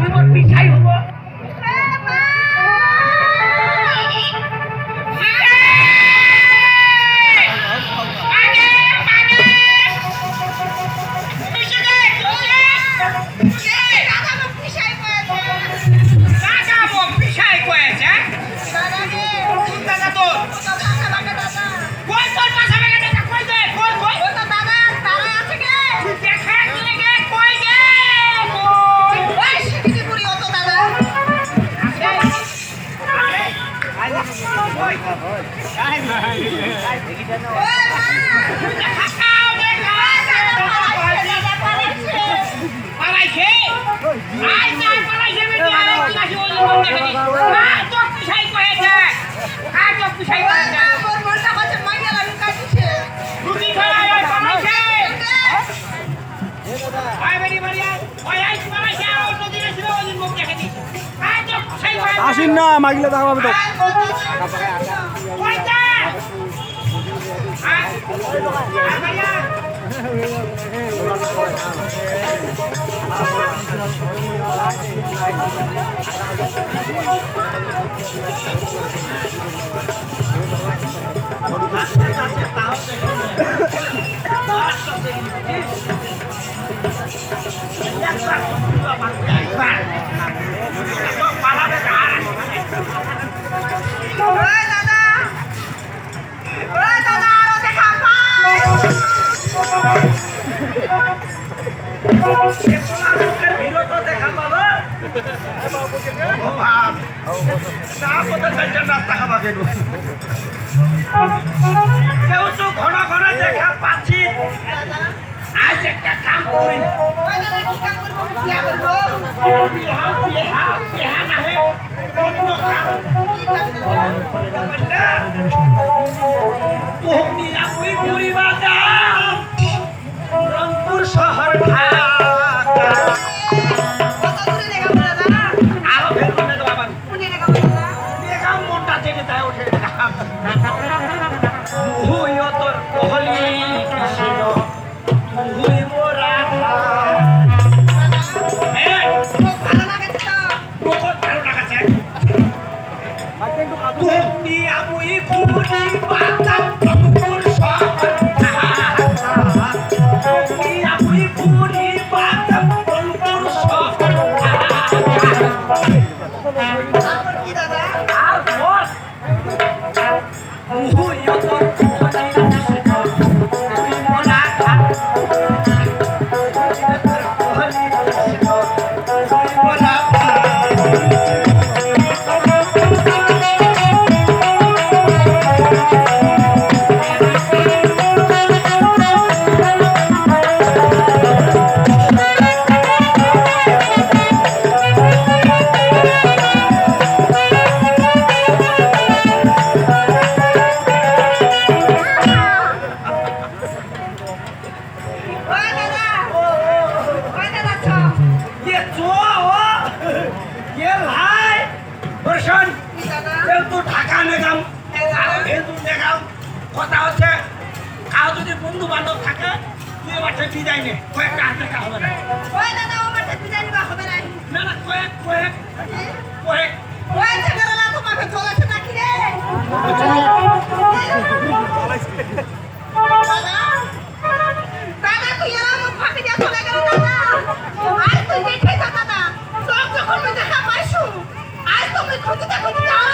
তুই মোর পিছাই হব আসিন না মাগলে দেখাবে তো কেউ তো ঘন ঘন দেখা পাচ্ছি আজ একটা কাম করি রংপুর শহর মনটা থেকে তাই ওঠে তোর কোহলি কথা হচ্ছে কাউ যদি বন্ধু বান্ধব থাকে তুই এবার বিদায় নে কয়েকটা হাত দেখা হবে না না না কয়েক কয়েক কয়েক আজ তুমি খুঁজতে খুঁজতে